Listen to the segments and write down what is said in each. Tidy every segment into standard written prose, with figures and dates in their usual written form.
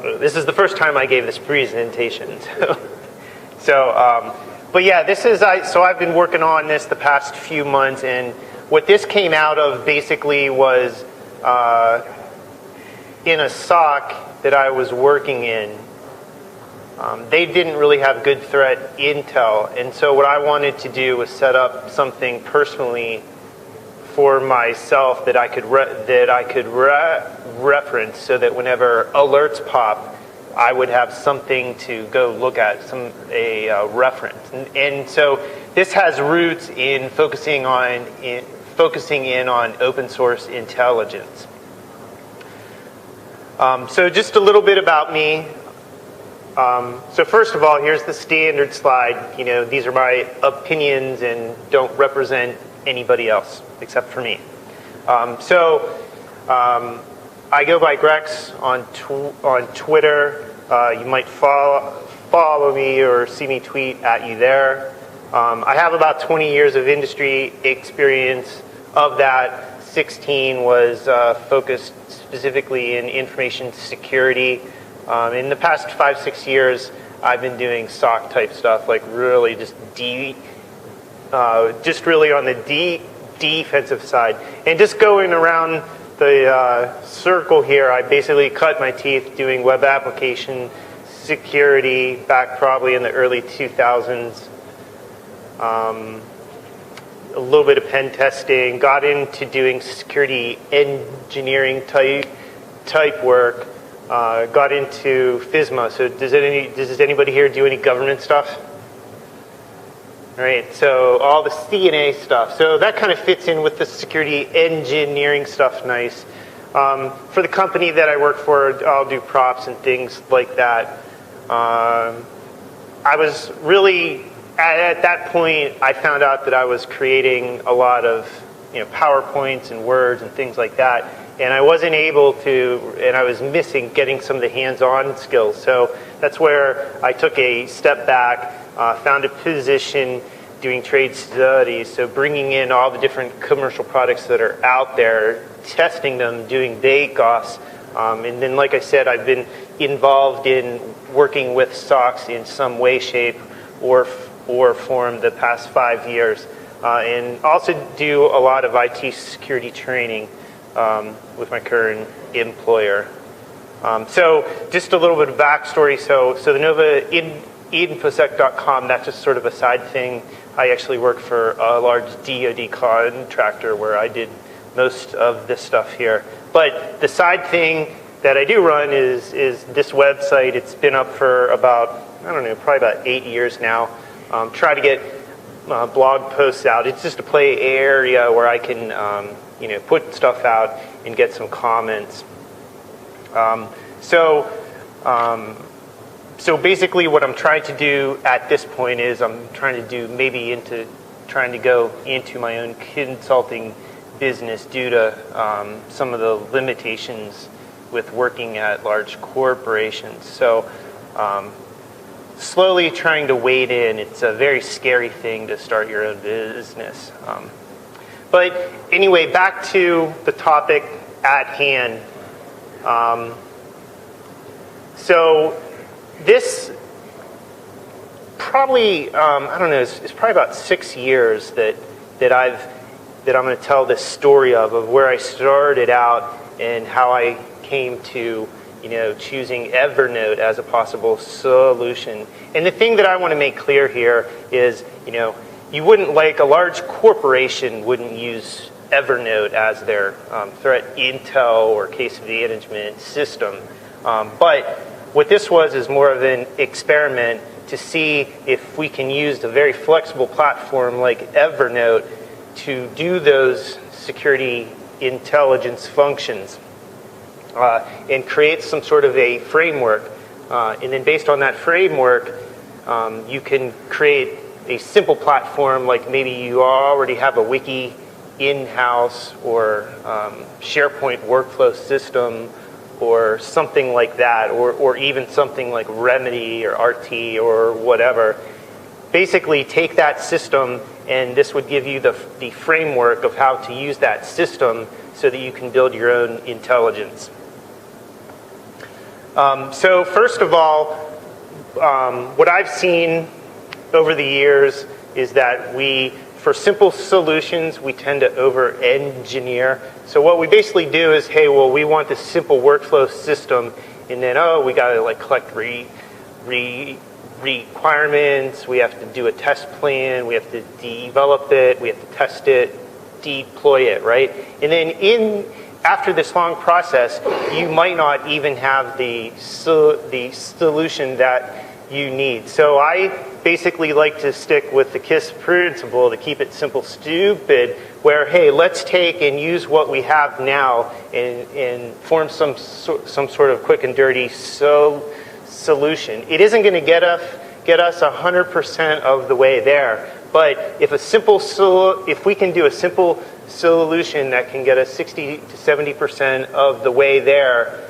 this is the first time I gave this presentation. But yeah, this is, so I've been working on this the past few months, and what this came out of basically was in a SOC that I was working in. They didn't really have good threat intel, and so what I wanted to do was set up something personally for myself that I could reference, so that whenever alerts pop, I would have something to go look at, a reference. And so this has roots in focusing in on open source intelligence. So just a little bit about me. So first of all, here's the standard slide. You know, these are my opinions and don't represent anybody else except for me. I go by Grex on Twitter. You might follow me or see me tweet at you there. I have about 20 years of industry experience. Of that, 16 was focused specifically in information security. In the past 5-6 years, I've been doing SOC type stuff, like really just really on the defensive side. And just going around the circle here, I basically cut my teeth doing web application security back probably in the early 2000s. A little bit of pen testing, got into doing security engineering type work, got into FISMA. So does anybody here do any government stuff? All right, so all the CNA stuff. So that kind of fits in with the security engineering stuff nice. For the company that I work for, I'll do props and things like that. I was really, at that point, I found out that I was creating a lot of PowerPoints and Words and things like that. And I wasn't able to, and I was missing getting some of the hands-on skills. So that's where I took a step back, found a position doing trade studies, so bringing in all the different commercial products that are out there, testing them, doing bake-offs. And then, like I said, I've been involved in working with SOCs in some way, shape, or form the past 5 years. And also do a lot of IT security training with my current employer. So just a little bit of backstory. So the Nova infosec.com, that's just sort of a side thing. I actually work for a large DoD contractor where I did most of this stuff here. But the side thing that I do run is this website. It's been up for about, I don't know, probably about 8 years now. Try to get blog posts out. It's just a play area where I can put stuff out and get some comments. So basically what I'm trying to do at this point is I'm trying to do trying to go into my own consulting business due to some of the limitations with working at large corporations. So slowly trying to wade in. It's a very scary thing to start your own business. But anyway, back to the topic at hand. So this probably, I don't know, it's probably about 6 years that I'm going to tell this story of where I started out and how I came to choosing Evernote as a possible solution. And the thing that I want to make clear here is, you wouldn't, like a large corporation wouldn't use Evernote as their threat intel or case management system. But what this was is more of an experiment to see if we can use a very flexible platform like Evernote to do those security intelligence functions and create some sort of a framework. And then based on that framework, you can create a simple platform, like maybe you already have a wiki in-house or SharePoint workflow system or something like that, or even something like Remedy or RT or whatever. Basically take that system, and this would give you the framework of how to use that system so that you can build your own intelligence. So first of all, what I've seen over the years is that for simple solutions, we tend to over-engineer. So what we basically do is, hey, well, we want this simple workflow system, and then, we got to collect requirements, we have to do a test plan, we have to develop it, we have to test it, deploy it, right? And then after this long process, you might not even have the solution that you need. So I basically like to stick with the KISS principle to keep it simple, stupid, where, hey, let's take and use what we have now and form some sort of quick and dirty solution. It isn't going to get us 100% of the way there, but if we can do a simple solution that can get us 60 to 70% of the way there,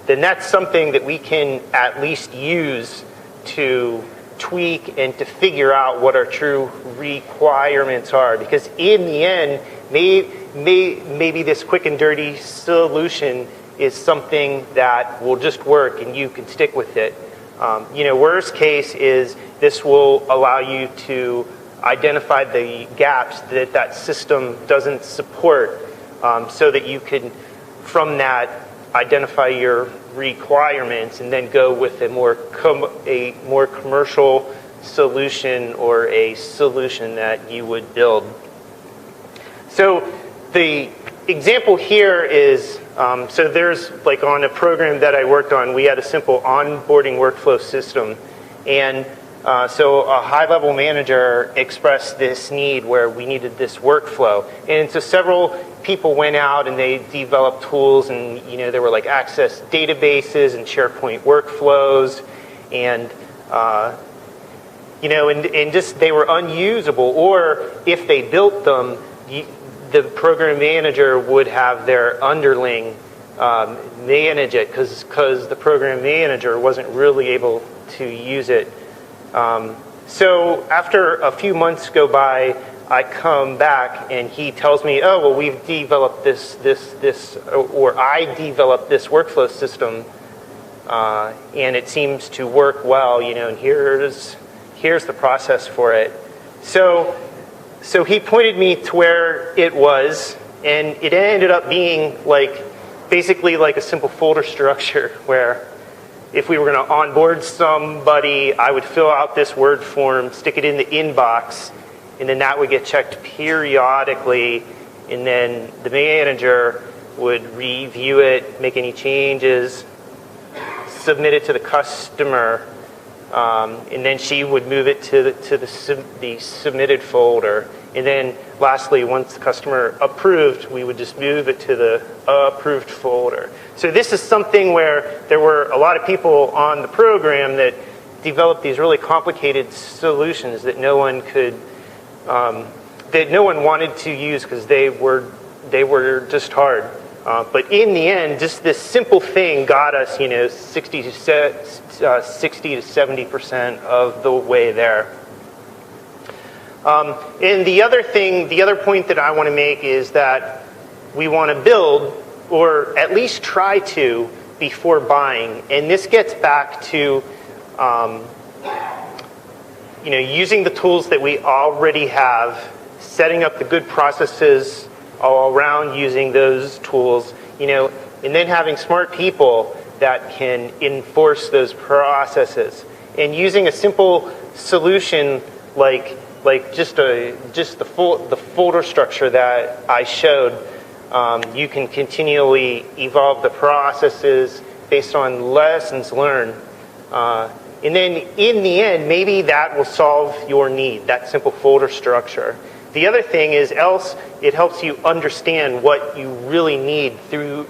then that's something that we can at least use to tweak and to figure out what our true requirements are. Because in the end, maybe this quick and dirty solution is something that will just work and you can stick with it. Worst case is this will allow you to identify the gaps that system doesn't support, so that you can, from that, identify your requirements and then go with a more commercial solution or a solution that you would build. So the example here is, so there's on a program that I worked on, we had a simple onboarding workflow system, and so a high-level manager expressed this need where we needed this workflow. And so several people went out and they developed tools, and there were access databases and SharePoint workflows, and and just they were unusable. Or if they built them, the program manager would have their underling manage it because the program manager wasn't really able to use it. So after a few months go by, I come back and he tells me, oh, well, we've developed this, or I developed this workflow system, and it seems to work well, and here's the process for it. So he pointed me to where it was, and it ended up being basically a simple folder structure where if we were going to onboard somebody, I would fill out this Word form, stick it in the inbox, and then that would get checked periodically, and then the manager would review it, make any changes, submit it to the customer, and then she would move it to the submitted folder. And then lastly, once the customer approved, we would just move it to the approved folder. So this is something where there were a lot of people on the program that developed these really complicated solutions that no one wanted to use because they were just hard. But in the end, just this simple thing got us, 60 to 70% of the way there. And the other point that I want to make is that we want to build, or at least try to, before buying. And this gets back to, using the tools that we already have, setting up the good processes all around using those tools, and then having smart people that can enforce those processes. And using a simple solution like just the folder structure that I showed, you can continually evolve the processes based on lessons learned. And then in the end, maybe that will solve your need, that simple folder structure. The other thing is it helps you understand what you really need through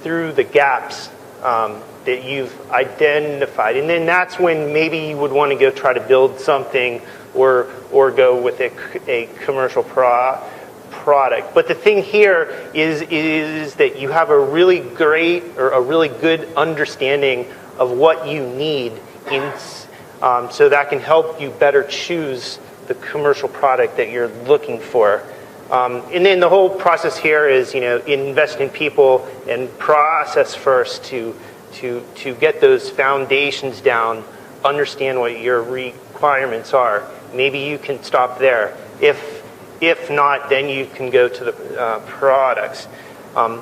the gaps that you've identified. And then that's when maybe you would want to go try to build something or go with a commercial product. But the thing here is that you have a really great or a really good understanding of what you need, so that can help you better choose the commercial product that you're looking for. And then the whole process here is, invest in people and process first to to get those foundations down, understand what your requirements are. Maybe you can stop there. If not, then you can go to the products.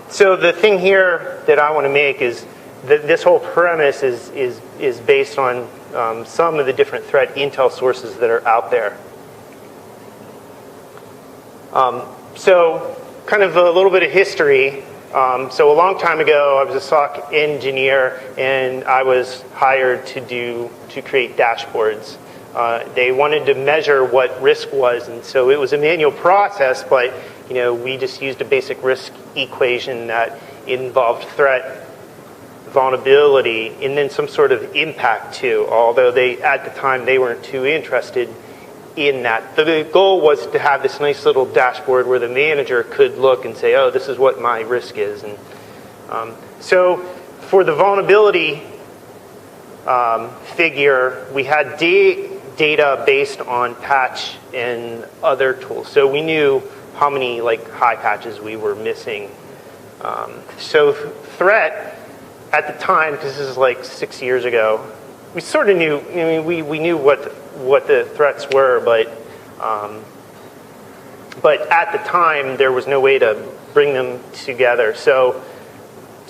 So the thing here that I want to make is that this whole premise is based on some of the different threat intel sources that are out there. So kind of a little bit of history. So a long time ago, I was a SOC engineer, and I was hired to create dashboards. They wanted to measure what risk was, and so it was a manual process, but we just used a basic risk equation that involved threat, vulnerability, and then some sort of impact too, although at the time they weren't too interested in that. The goal was to have this nice little dashboard where the manager could look and say, oh, this is what my risk is. And so for the vulnerability figure, we had data based on patch and other tools. So we knew how many high patches we were missing. So threat at the time, because this is 6 years ago, we sort of knew, we knew what the threats were, but at the time there was no way to bring them together. So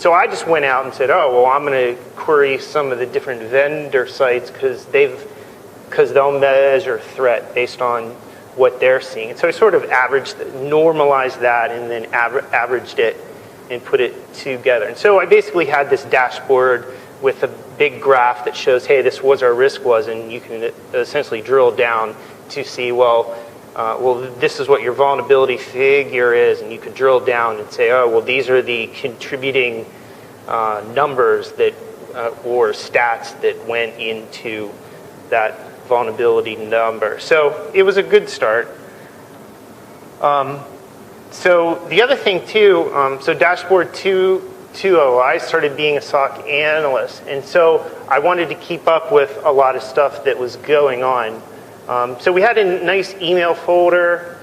I just went out and said, oh, well, I'm going to query some of the different vendor sites because they'll measure threat based on what they're seeing. And so I sort of normalized that, and then averaged it and put it together. And so I basically had this dashboard with a big graph that shows, hey, this was our risk was, and you can essentially drill down to see, well, this is what your vulnerability figure is, and you could drill down and say, oh, well, these are the contributing numbers that or stats that went into that vulnerability number. So it was a good start. So the other thing too, so dashboard 2.0, I started being a SOC analyst, and so I wanted to keep up with a lot of stuff that was going on. So we had a nice email folder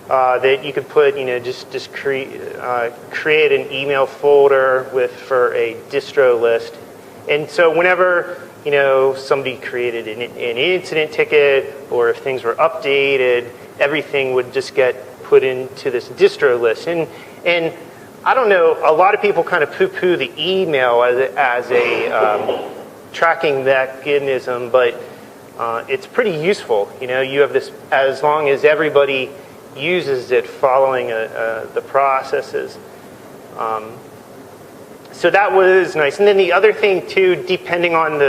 that you could put, just create an email folder for a distro list. And so whenever somebody created an incident ticket, or if things were updated, everything would just get put into this distro list. And I don't know, a lot of people kind of poo-poo the email as a tracking mechanism, but it's pretty useful. You have this, as long as everybody uses it following the processes. So that was nice. And then the other thing too, depending on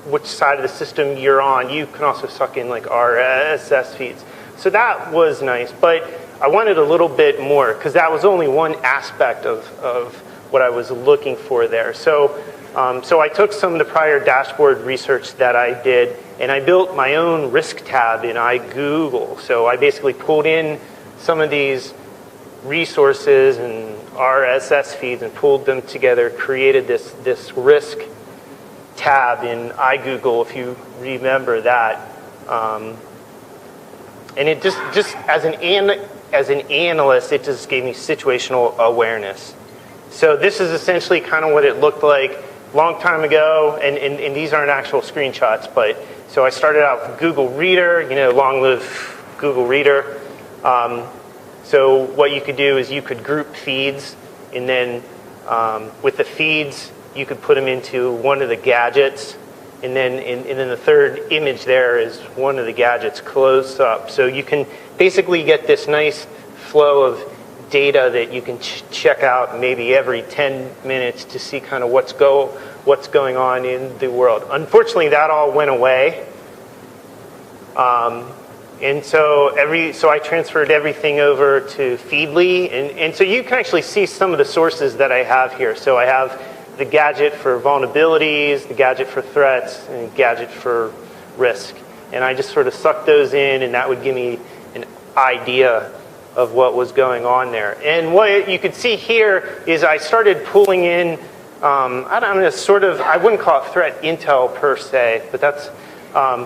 which side of the system you're on, you can also suck in RSS feeds. So that was nice, but I wanted a little bit more because that was only one aspect of what I was looking for there. So I took some of the prior dashboard research that I did, and I built my own risk tab in iGoogle. So I basically pulled in some of these resources and RSS feeds and pulled them together, created this risk tab in iGoogle, if you remember that. And it just as an analyst, it just gave me situational awareness. So this is essentially kind of what it looked like a long time ago, and these aren't actual screenshots, but so I started out with Google Reader, long live Google Reader. So what you could do is you could group feeds, and then with the feeds, you could put them into one of the gadgets, and then the third image there is one of the gadgets close up. So you can basically get this nice flow of data that you can check out maybe every 10 minutes to see kind of what's going on in the world. Unfortunately, that all went away. And so I transferred everything over to Feedly, and so you can actually see some of the sources that I have here. So I have the gadget for vulnerabilities, the gadget for threats, and the gadget for risk. And I just sort of sucked those in, and that would give me an idea of what was going on there. And what you could see here is I started pulling in, I wouldn't call it threat intel per se, but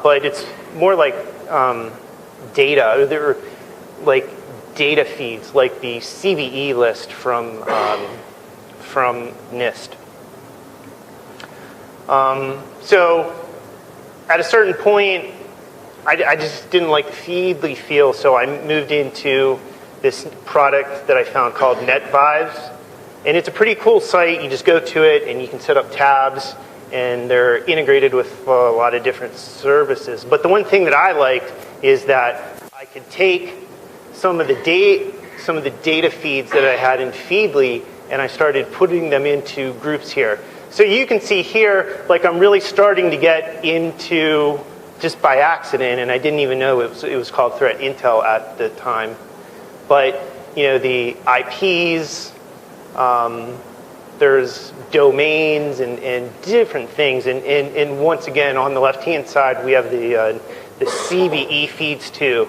but it's more like data. There were like data feeds, like the CVE list from NIST. So at a certain point, I just didn't like the Feedly feel, so I moved into this product that I found called Netvibes. And it's a pretty cool site. You just go to it and you can set up tabs, and they're integrated with a lot of different services. But the one thing that I liked is that I could take some of the data feeds that I had in Feedly, and I started putting them into groups here. So you can see here, like I'm really starting to get into, just by accident, and I didn't even know it was called threat intel at the time. But you know, the IPs, there's domains and different things, and once again on the left-hand side we have the CVE feeds too.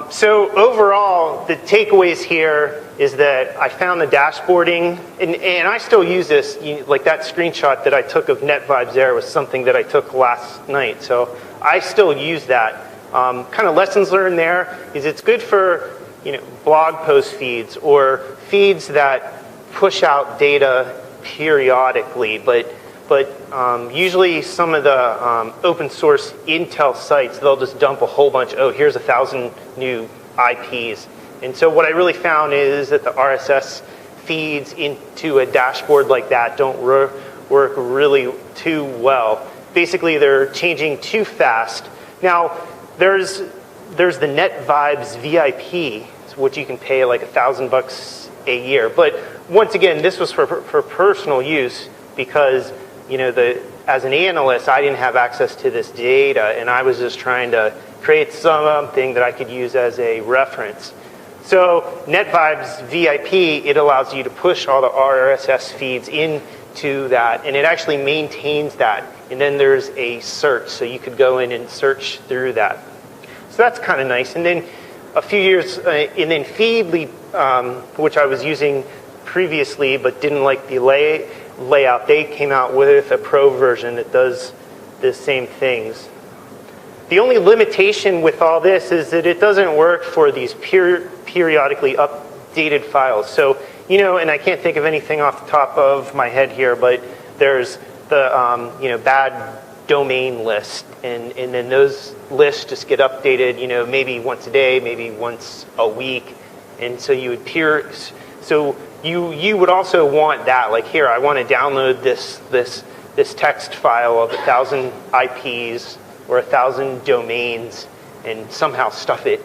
So overall, the takeaways here is that I found the dashboarding, and I still use this, like that screenshot that I took of Netvibes there was something that I took last night. So I still use that. Kind of lessons learned there is it's good for blog post feeds or feeds that push out data periodically, but usually some of the open source Intel sites, they'll just dump a whole bunch, oh, here's 1,000 new IPs. And so what I really found is that the RSS feeds into a dashboard like that don't work really too well. Basically, they're changing too fast. Now, there's the Netvibes VIP, which you can pay like $1,000 a year. But once again, this was for personal use because as an analyst, I didn't have access to this data, and I was just trying to create something that I could use as a reference. So Netvibes VIP, it allows you to push all the RSS feeds into that, and it actually maintains that. And then there's a search, so you could go in and search through that. So that's kind of nice. And then a few years, and then Feedly, which I was using previously but didn't like the layout, they came out with a pro version that does the same things. The only limitation with all this is that it doesn't work for these periodically updated files. So, and I can't think of anything off the top of my head here, but there's the bad domain list, and then those lists just get updated, maybe once a day, maybe once a week, and so you would so you would also want that, like here, I want to download this text file of 1,000 IPs or 1,000 domains and somehow stuff it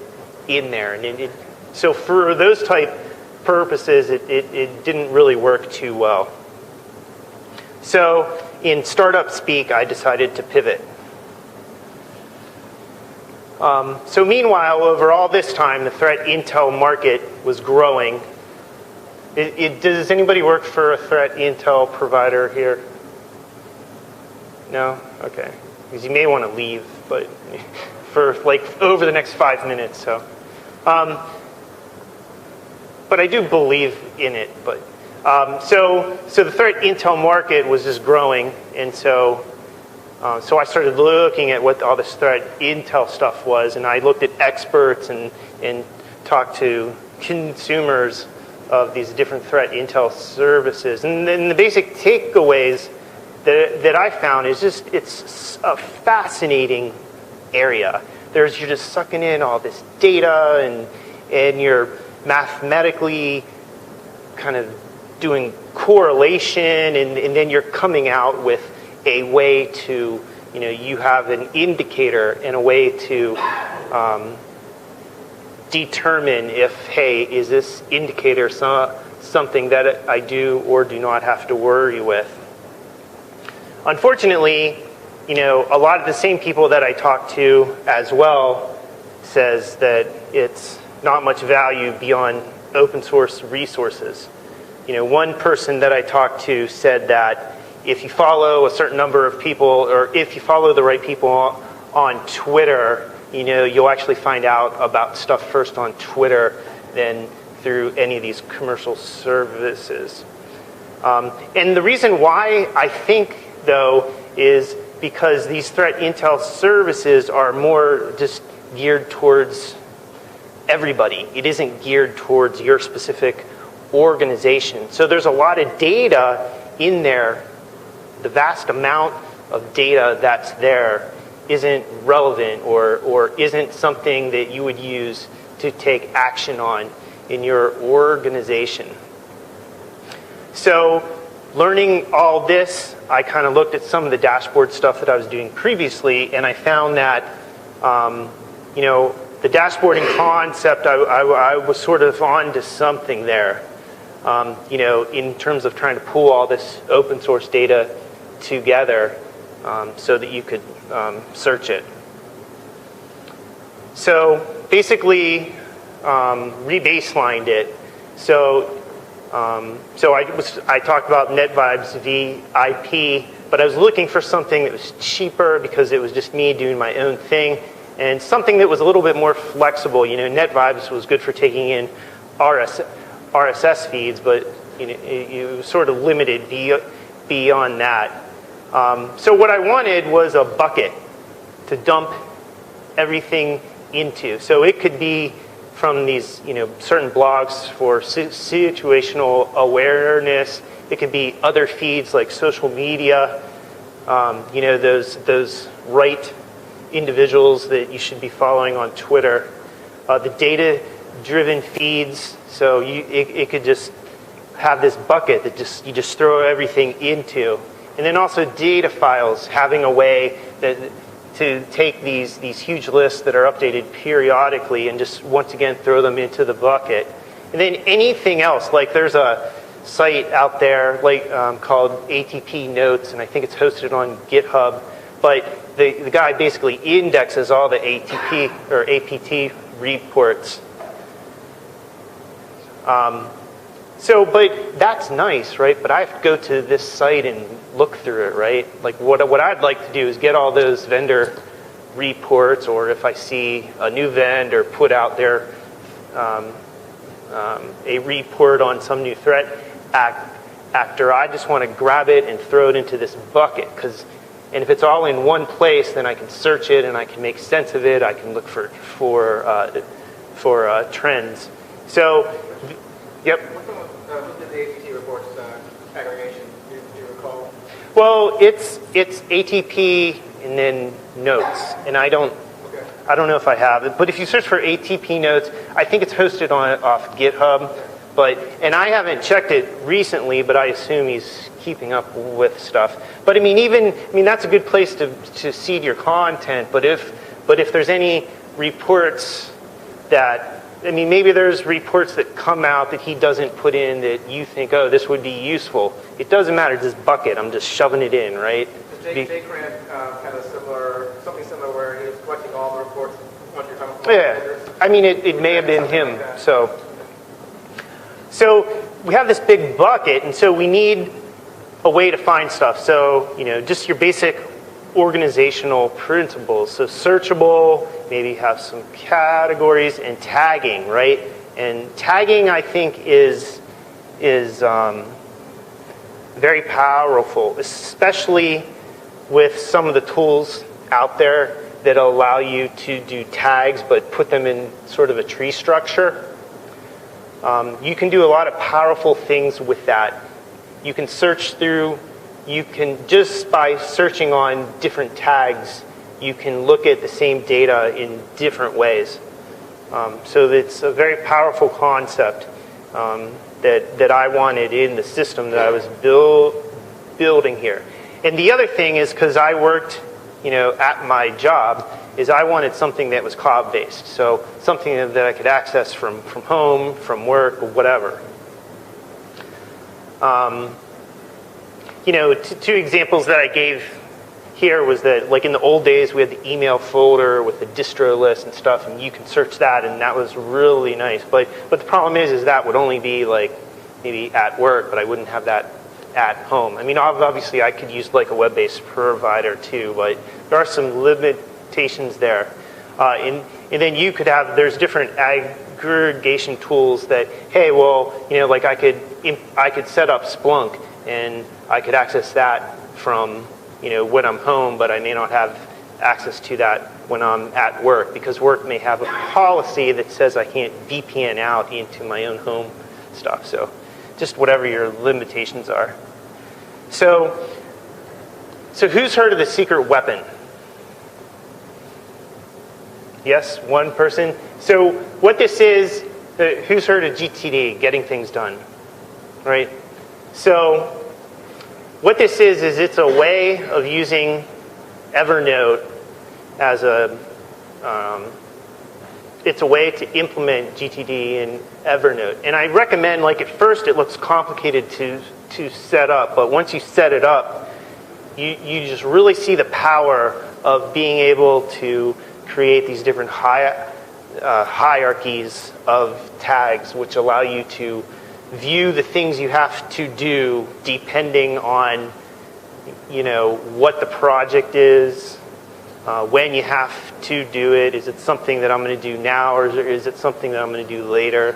in there, and so for those type purposes, it didn't really work too well. So in startup speak, I decided to pivot. So meanwhile, over all this time, the threat intel market was growing. Does anybody work for a threat intel provider here? No? Okay. Because you may want to leave, but for like over the next 5 minutes. So, but I do believe in it. But so the threat intel market was just growing, and so I started looking at what all this threat intel stuff was, and I looked at experts and talked to consumers of these different threat intel services. And then the basic takeaways that I found is just it's a fascinating area. You're just sucking in all this data, and you're mathematically kind of doing correlation, and then you're coming out with a way to, you have an indicator and a way to determine if, hey, is this indicator something that I do or do not have to worry with. Unfortunately, a lot of the same people that I talk to as well says that it's not much value beyond open source resources. One person that I talked to said that if you follow a certain number of people, or if you follow the right people on Twitter, you'll actually find out about stuff first on Twitter than through any of these commercial services. And the reason why I think, though, is because these threat intel services are more just geared towards everybody. It isn't geared towards your specific organization. So there's a lot of data in there the vast amount of data that's there isn't relevant or isn't something that you would use to take action on in your organization. So learning all this, I kind of looked at some of the dashboard stuff that I was doing previously, and I found that the dashboarding concept, I was sort of on to something there, in terms of trying to pull all this open source data together so that you could search it. So basically, re-baselined it. So I talked about Netvibes VIP, but I was looking for something that was cheaper because it was just me doing my own thing, and something that was a little bit more flexible. Netvibes was good for taking in RSS feeds, but it was sort of limited beyond that. So what I wanted was a bucket to dump everything into. So it could be from these, certain blogs for situational awareness. It could be other feeds like social media. Those right individuals that you should be following on Twitter. The data-driven feeds. So it could just have this bucket that you just throw everything into. And then also data files, having a way to take these huge lists that are updated periodically and just once again throw them into the bucket. And then anything else, like there's a site out there called ATP Notes, and I think it's hosted on GitHub, but the guy basically indexes all the ATP or APT reports. But that's nice, right? But I have to go to this site and look through it, right? Like what I'd like to do is get all those vendor reports, or if I see a new vendor put out there a report on some new threat actor, I just want to grab it and throw it into this bucket. And if it's all in one place, then I can search it and I can make sense of it. I can look for trends. So, yep. Who did the APT reports aggregation? Do you recall? Well, it's ATP and then notes, and I don't know if I have it. But if you search for ATP notes, I think it's hosted off GitHub. And I haven't checked it recently, but I assume he's keeping up with stuff. But that's a good place to seed your content. But if there's any reports that, maybe there's reports that come out that he doesn't put in that you think, oh, this would be useful. It doesn't matter, this bucket, I'm just shoving it in, right? Jake Grant had something similar where he was collecting all the reports on your time. Yeah, it may have been him. So we have this big bucket, and so we need a way to find stuff. So, just your basic organizational principles. So searchable, maybe have some categories, and tagging, right? And tagging, I think, is very powerful, especially with some of the tools out there that allow you to do tags but put them in sort of a tree structure. You can do a lot of powerful things with that. You can search through, just by searching on different tags, you can look at the same data in different ways. So it's a very powerful concept that I wanted in the system that I was building here. And the other thing is, because I worked at my job, is I wanted something that was cloud-based. So something that I could access from home, from work, or whatever. Two examples that I gave here was that, like in the old days, we had the email folder with the distro list and stuff, and you can search that, and that was really nice. But the problem is that would only be like maybe at work, but I wouldn't have that at home. Obviously I could use like a web-based provider too, but there are some limitations there. And then you could there's different aggregation tools that, hey, well, like I could set up Splunk and I could access that from, when I'm home, but I may not have access to that when I'm at work, because work may have a policy that says I can't VPN out into my own home stuff. So just whatever your limitations are. So So who's heard of the secret weapon? Yes, one person. So what this is, who's heard of GTD, getting things done, right? So what this is it's a way of using Evernote as it's a way to implement GTD in Evernote. And I recommend, like at first it looks complicated to set up, but once you set it up, you just really see the power of being able to create these different hierarchies of tags, which allow you to view the things you have to do depending on, what the project is, when you have to do it. Is it something that I'm going to do now, or is it something that I'm going to do later?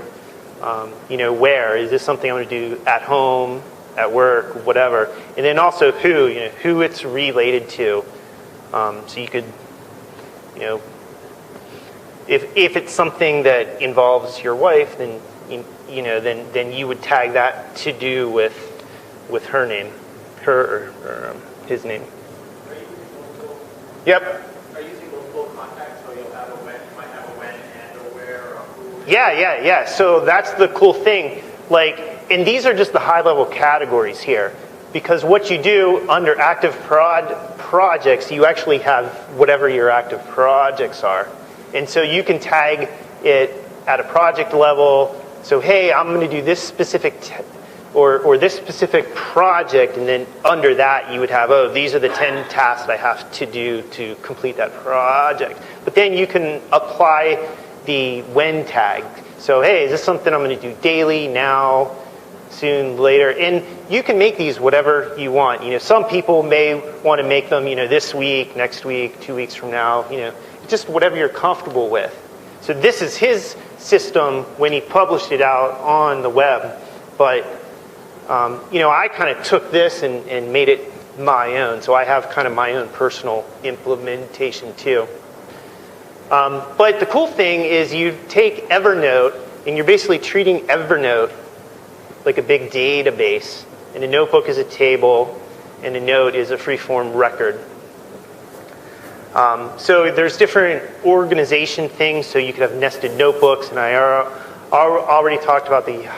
Where? Is this something I'm going to do at home, at work, whatever? And then also who it's related to. So you could, if it's something that involves your wife, then then you would tag that to do with her name, her or his name. Are you using multiple? Yep. Are you using multiple contacts, so you'll have a when, you might have a when and a where or a who? Yeah. So that's the cool thing. And these are just the high-level categories here, because what you do under active projects, you actually have whatever your active projects are. And so you can tag it at a project level. So, hey, I'm going to do this specific or this specific project, and then under that you would have, these are the 10 tasks I have to do to complete that project. But then you can apply the when tag. So, hey, is this something I'm going to do daily, now, soon, later? And you can make these whatever you want. Some people may want to make them, this week, next week, 2 weeks from now, just whatever you're comfortable with. So this is his system when he published it out on the web. But, I kind of took this and made it my own. So I have kind of my own personal implementation too. But the cool thing is you take Evernote and you're basically treating Evernote like a big database. And a notebook is a table and a note is a free-form record. So there's different organization things. So you could have nested notebooks, and I already talked about the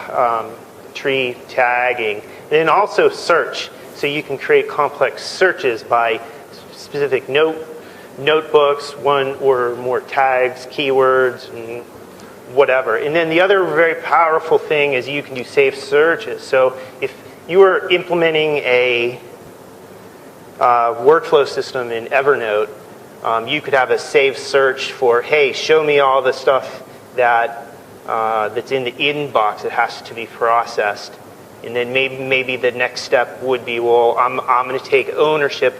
tree tagging. And then also search. So you can create complex searches by specific notebooks, one or more tags, keywords, and whatever. And then the other very powerful thing is you can do safe searches. So if you were implementing a workflow system in Evernote, you could have a save search for, hey, show me all the stuff that's in the inbox that has to be processed. And then maybe the next step would be, well, I'm going to take ownership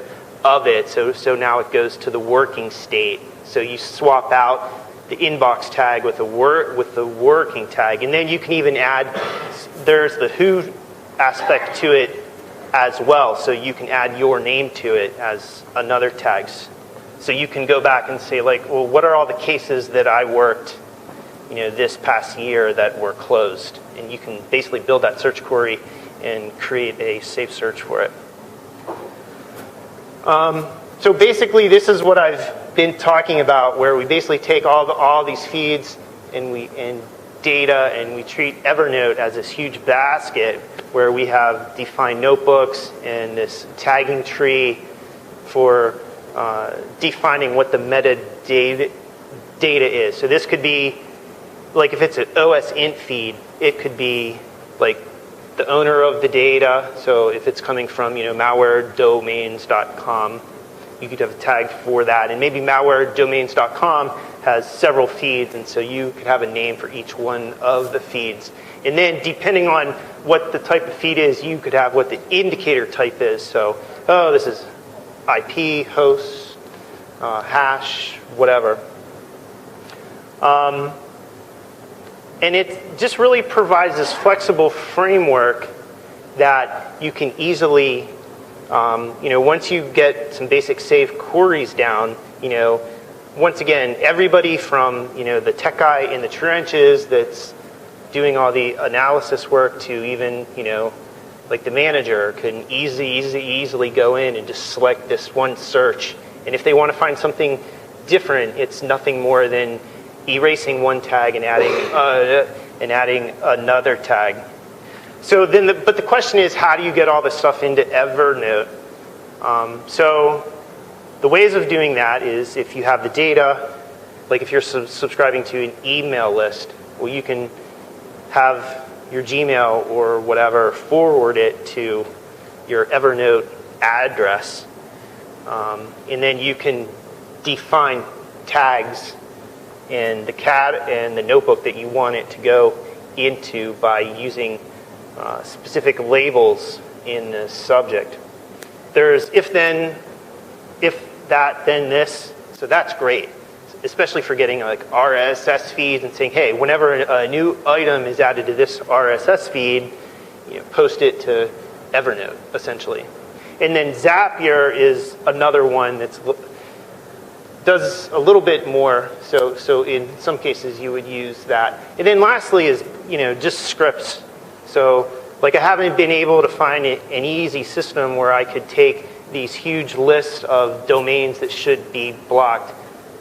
of it. So now it goes to the working state. So you swap out the inbox tag with the working tag. And then you can even add, there's the who aspect to it as well. So you can add your name to it as another tag. So you can go back and say, well, what are all the cases that I worked, this past year that were closed? And you can basically build that search query and create a safe search for it. So basically, this is what I've been talking about, where we basically take all these feeds and data, and we treat Evernote as this huge basket where we have defined notebooks and this tagging tree for defining what the metadata is. So this could be, if it's an OS int feed, it could be the owner of the data. So if it's coming from malwaredomains.com, you could have a tag for that. And maybe malwaredomains.com has several feeds, and so you could have a name for each one of the feeds. And then depending on what the type of feed is, you could have what the indicator type is. So, this is IP, host, hash, whatever. And it just really provides this flexible framework that you can easily, once you get some basic save queries down, once again, everybody from, the tech guy in the trenches that's doing all the analysis work to even, like the manager can easily go in and just select this one search. And if they want to find something different, it's nothing more than erasing one tag and adding another tag. So then, but the question is, how do you get all this stuff into Evernote? So the ways of doing that is if you have the data, like if you're subscribing to an email list, well, you can have your Gmail or whatever forward it to your Evernote address. And then you can define tags in the notebook that you want it to go into by using specific labels in the subject. There's if then, if that, then this. So that's great, especially for getting like RSS feeds and saying, hey, whenever a new item is added to this RSS feed, post it to Evernote, essentially. And then Zapier is another one that does a little bit more. So in some cases you would use that. And then lastly is just scripts. So like I haven't been able to find an easy system where I could take these huge lists of domains that should be blocked.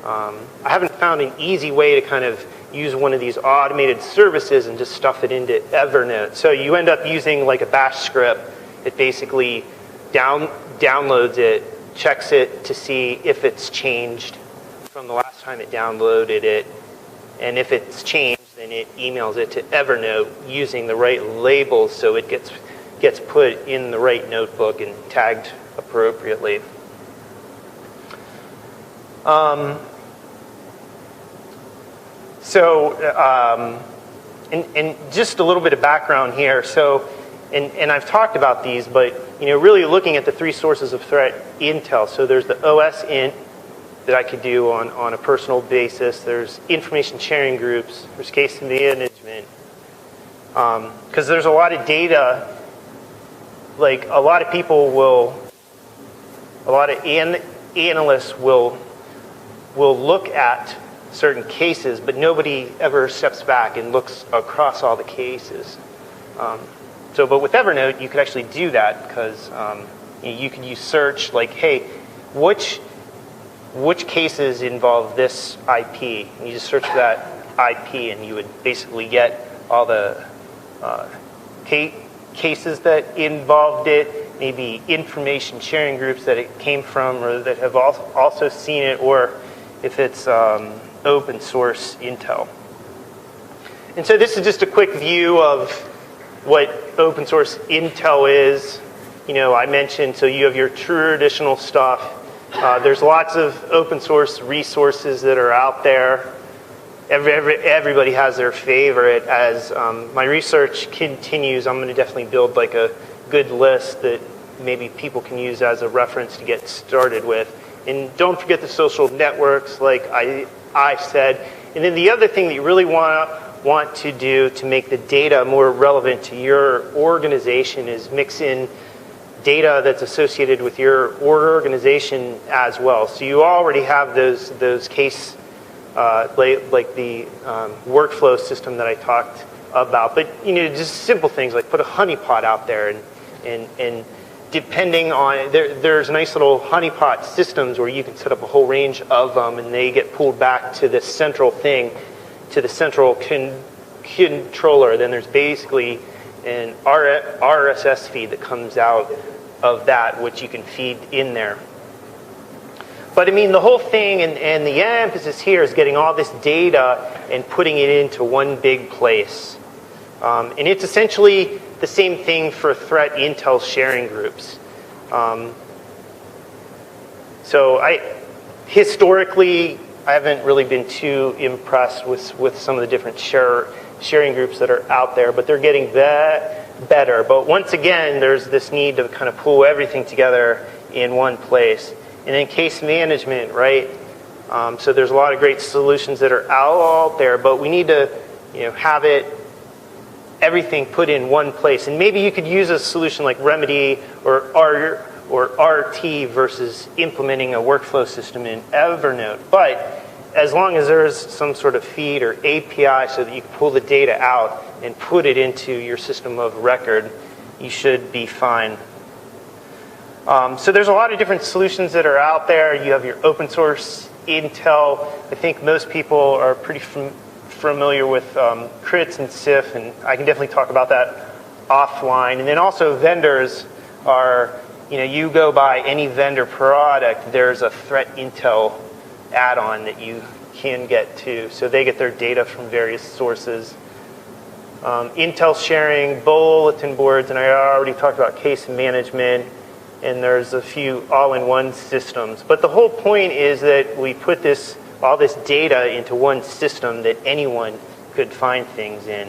I haven't found an easy way to kind of use one of these automated services and just stuff it into Evernote. So you end up using like a bash script. It basically downloads it, checks it to see if it's changed from the last time it downloaded it. And if it's changed, then it emails it to Evernote using the right labels so it gets put in the right notebook and tagged appropriately. And just a little bit of background here. So, and I've talked about these, but really looking at the three sources of threat intel. So there's the OS int that I could do on a personal basis. There's information sharing groups. There's case management. Because there's a lot of data. Like a lot of analysts will look at certain cases, but nobody ever steps back and looks across all the cases. But with Evernote, you could actually do that because you can use search, like, hey, which cases involve this IP? And you just search for that IP, and you would basically get all the cases that involved it, maybe information sharing groups that it came from, or that have also seen it, or if it's open source intel. And so this is just a quick view of what open source intel is. I mentioned, so you have your traditional stuff. There's lots of open source resources that are out there. Everybody has their favorite. As my research continues, I'm going to definitely build like a good list that maybe people can use as a reference to get started with. And don't forget the social networks, like I said. And then the other thing that you really want to do to make the data more relevant to your organization is mix in data that's associated with your organization as well. So you already have those case, like the workflow system that I talked about. But just simple things like put a honeypot out there, and depending on there's nice little honeypot systems where you can set up a whole range of them, and they get pulled back to this central thing, to the central controller. Then there's basically an RSS feed that comes out of that, which you can feed in there. But I mean, the whole thing and the emphasis here is getting all this data and putting it into one big place. And it's essentially the same thing for threat intel sharing groups. Historically, I haven't really been too impressed with some of the different sharing groups that are out there, but they're getting better. But once again, there's this need to kind of pull everything together in one place. And then case management, right? So there's a lot of great solutions that are out there, but we need to have everything put in one place. And maybe you could use a solution like Remedy or RT versus implementing a workflow system in Evernote. But as long as there's some sort of feed or API so that you can pull the data out and put it into your system of record, you should be fine. So there's a lot of different solutions that are out there. You have your open source Intel. I think most people are pretty familiar with crits and CIF, and I can definitely talk about that offline. And then also vendors are, you go buy any vendor product, there's a threat intel add-on that you can get to. So they get their data from various sources. Intel sharing, bulletin boards, and I already talked about case management, and there's a few all-in-one systems. But the whole point is that we put all this data into one system that anyone could find things in.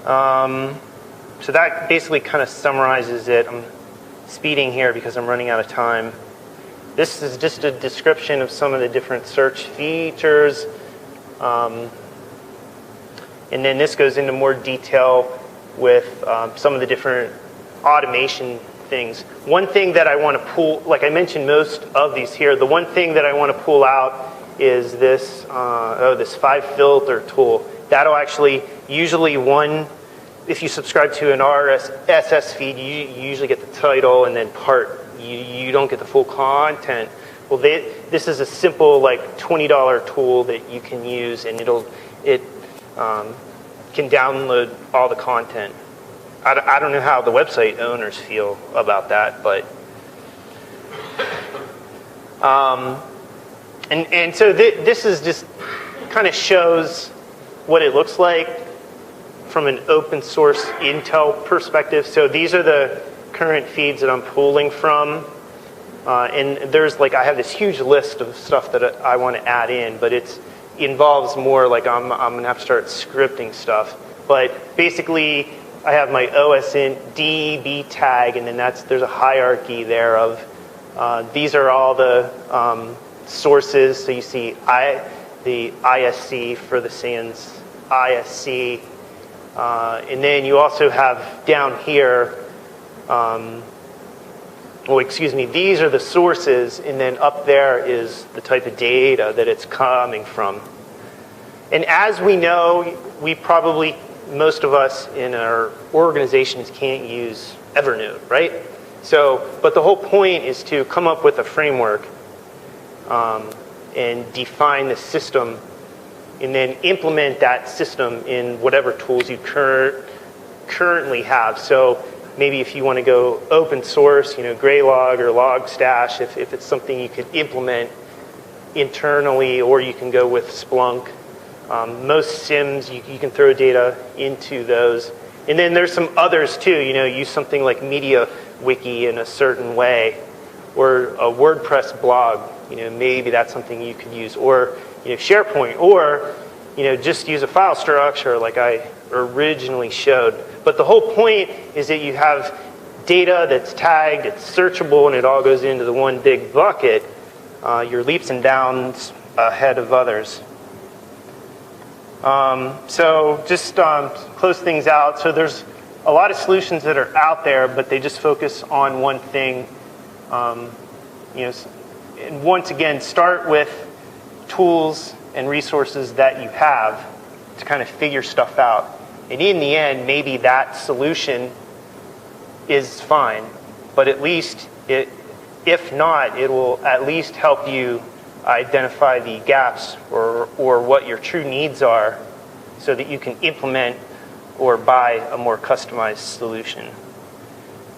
So that basically kind of summarizes it. I'm speeding here because I'm running out of time. This is just a description of some of the different search features. And then this goes into more detail with some of the different automation things. One thing that I want to pull, like I mentioned most of these here, the one thing that I want to pull out is this, this 5-filter tool. That'll actually, usually if you subscribe to an RSS feed, you usually get the title and then part. You don't get the full content. Well, this is a simple like $20 tool that you can use, and it can download all the content. I don't know how the website owners feel about that, but and so this is just kind of shows what it looks like from an open source Intel perspective. So these are the current feeds that I'm pulling from, and there's I have this huge list of stuff that I want to add in, but it involves more I'm gonna have to start scripting stuff. But basically, I have my OSINT DB tag, and then there's a hierarchy there of these are all the sources. So you see the ISC for the SANS ISC, and then you also have down here. These are the sources, and then up there is the type of data that it's coming from. And as we know, most of us in our organizations can't use Evernote, right? But the whole point is to come up with a framework and define the system, and then implement that system in whatever tools you currently have. So maybe if you want to go open source, Graylog or Logstash, if it's something you could implement internally, or you can go with Splunk. Most SIMs, you can throw data into those. And then there's some others too, use something like MediaWiki in a certain way, or a WordPress blog, maybe that's something you could use, or SharePoint, or just use a file structure like I originally showed. But the whole point is that you have data that's tagged, it's searchable, and it all goes into the one big bucket. Your leaps and bounds ahead of others. So just close things out. So there's a lot of solutions that are out there, but they just focus on one thing. And once again, start with tools and resources that you have to kind of figure stuff out. And in the end, maybe that solution is fine, but at least if not, it will at least help you identify the gaps or what your true needs are, so that you can implement or buy a more customized solution.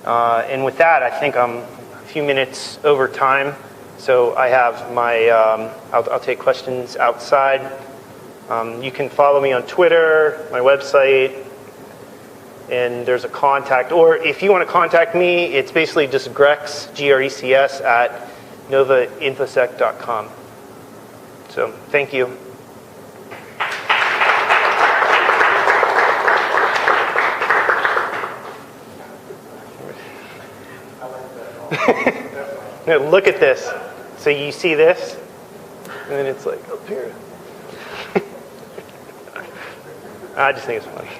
And with that, I think I'm a few minutes over time, so I have my, I'll take questions outside. You can follow me on Twitter, my website, and there's a contact. Or if you want to contact me, it's basically just Grecs, Grecs, at novainfosec.com. So thank you. No, look at this. So you see this, and then it's like up here. I just think it's funny.